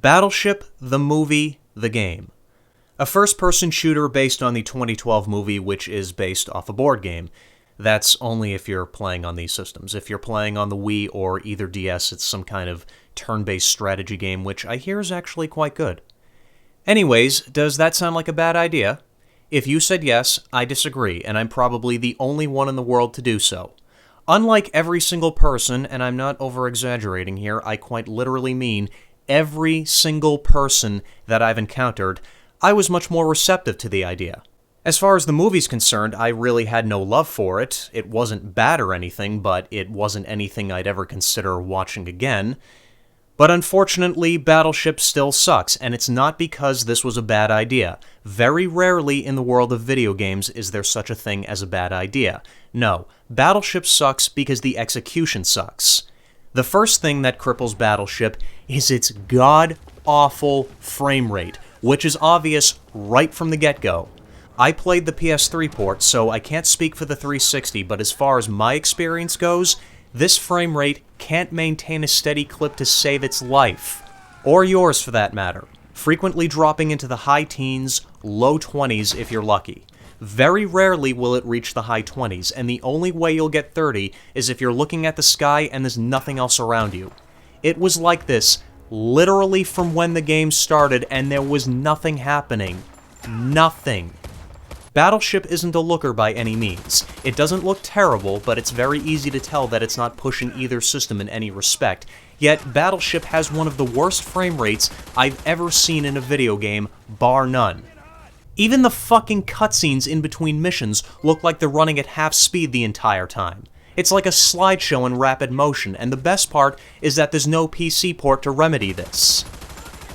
Battleship, the movie, the game. A first-person shooter based on the 2012 movie, which is based off a board game. That's only if you're playing on these systems. If you're playing on the Wii or either DS, it's some kind of turn-based strategy game, which I hear is actually quite good. Anyways, does that sound like a bad idea? If you said yes, I disagree, and I'm probably the only one in the world to do so. Unlike every single person, and I'm not over-exaggerating here, I quite literally mean every single person that I've encountered, I was much more receptive to the idea. As far as the movie's concerned, I really had no love for it. It wasn't bad or anything, but it wasn't anything I'd ever consider watching again. But unfortunately, Battleship still sucks, and it's not because this was a bad idea. Very rarely in the world of video games is there such a thing as a bad idea. No, Battleship sucks because the execution sucks. The first thing that cripples Battleship is its god-awful frame rate, which is obvious right from the get-go. I played the PS3 port, so I can't speak for the 360, but as far as my experience goes, this frame rate can't maintain a steady clip to save its life. Or yours, for that matter. Frequently dropping into the high teens, low 20s if you're lucky. Very rarely will it reach the high 20s, and the only way you'll get 30 is if you're looking at the sky and there's nothing else around you. It was like this literally from when the game started, and there was nothing happening. Nothing. Battleship isn't a looker by any means. It doesn't look terrible, but it's very easy to tell that it's not pushing either system in any respect. Yet, Battleship has one of the worst frame rates I've ever seen in a video game, bar none. Even the fucking cutscenes in between missions look like they're running at half speed the entire time. It's like a slideshow in rapid motion, and the best part is that there's no PC port to remedy this.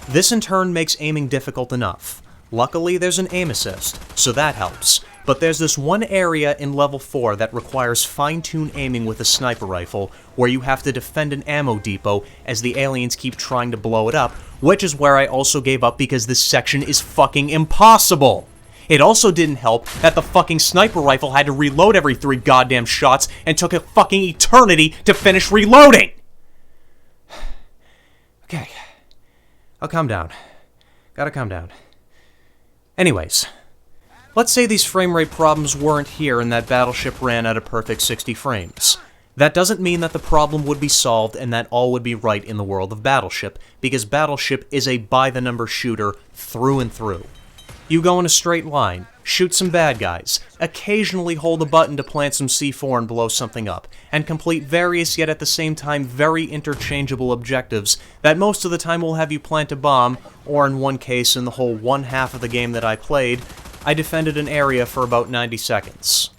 This in turn makes aiming difficult enough. Luckily, there's an aim assist, so that helps. But there's this one area in level 4 that requires fine-tuned aiming with a sniper rifle, where you have to defend an ammo depot as the aliens keep trying to blow it up, which is where I also gave up because this section is fucking impossible! It also didn't help that the fucking sniper rifle had to reload every 3 goddamn shots and took a fucking eternity to finish reloading! Okay. I'll calm down. Gotta calm down. Anyways, let's say these frame rate problems weren't here and that Battleship ran at a perfect 60 frames. That doesn't mean that the problem would be solved and that all would be right in the world of Battleship, because Battleship is a by-the-number shooter through and through. You go in a straight line, shoot some bad guys, occasionally hold a button to plant some C4 and blow something up, and complete various yet at the same time very interchangeable objectives that most of the time will have you plant a bomb, or in one case in the whole one half of the game that I played, I defended an area for about 90 seconds.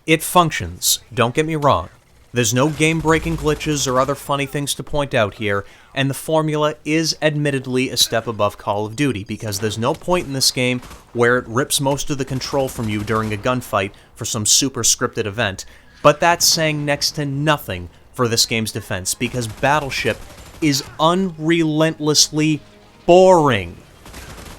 It functions, don't get me wrong. There's no game-breaking glitches or other funny things to point out here, and the formula is admittedly a step above Call of Duty, because there's no point in this game where it rips most of the control from you during a gunfight for some super scripted event, but that's saying next to nothing for this game's defense, because Battleship is unrelentlessly boring.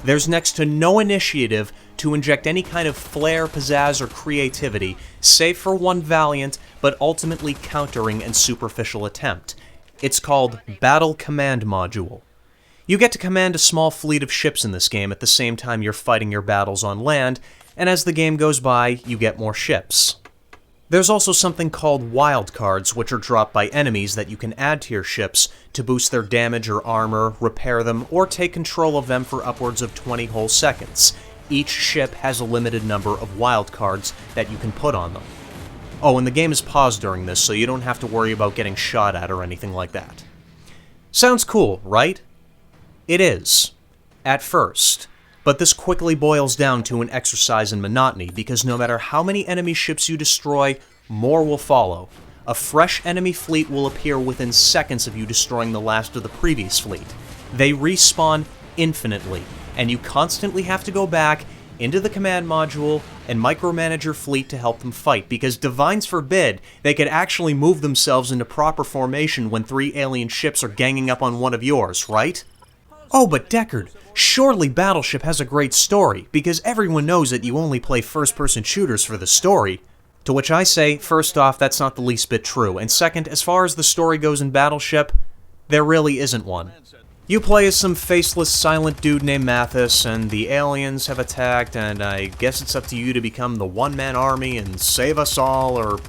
There's next to no initiative to inject any kind of flair, pizzazz, or creativity, save for one valiant, but ultimately countering and superficial attempt. It's called Battle Command Module. You get to command a small fleet of ships in this game at the same time you're fighting your battles on land, and as the game goes by, you get more ships. There's also something called wildcards, which are dropped by enemies that you can add to your ships to boost their damage or armor, repair them, or take control of them for upwards of 20 whole seconds. Each ship has a limited number of wildcards that you can put on them. Oh, and the game is paused during this, so you don't have to worry about getting shot at or anything like that. Sounds cool, right? It is. At first. But this quickly boils down to an exercise in monotony, because no matter how many enemy ships you destroy, more will follow. A fresh enemy fleet will appear within seconds of you destroying the last of the previous fleet. They respawn infinitely, and you constantly have to go back into the command module and micromanage your fleet to help them fight, because divines forbid they could actually move themselves into proper formation when 3 alien ships are ganging up on one of yours, right? Oh, but Deckard, surely Battleship has a great story, because everyone knows that you only play first-person shooters for the story. To which I say, first off, that's not the least bit true, and second, as far as the story goes in Battleship, there really isn't one. You play as some faceless silent dude named Mathis, and the aliens have attacked, and I guess it's up to you to become the one-man army and save us all, or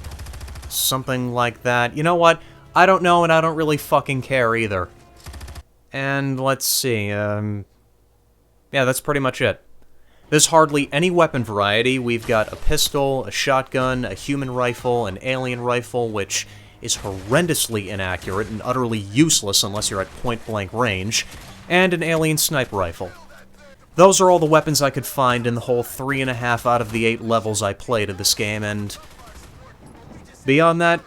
something like that. You know what? I don't know, and I don't really fucking care either. And let's see, yeah, that's pretty much it. There's hardly any weapon variety. We've got a pistol, a shotgun, a human rifle, an alien rifle, which is horrendously inaccurate and utterly useless unless you're at point-blank range, and an alien sniper rifle. Those are all the weapons I could find in the whole 3.5 out of the 8 levels I played of this game, and beyond that,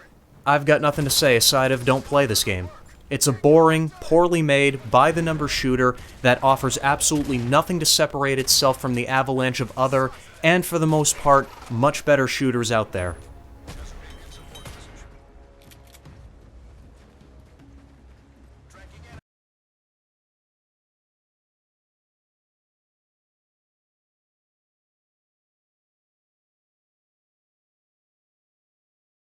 I've got nothing to say aside of don't play this game. It's a boring, poorly made, by-the-numbers shooter that offers absolutely nothing to separate itself from the avalanche of other, and for the most part, much better shooters out there.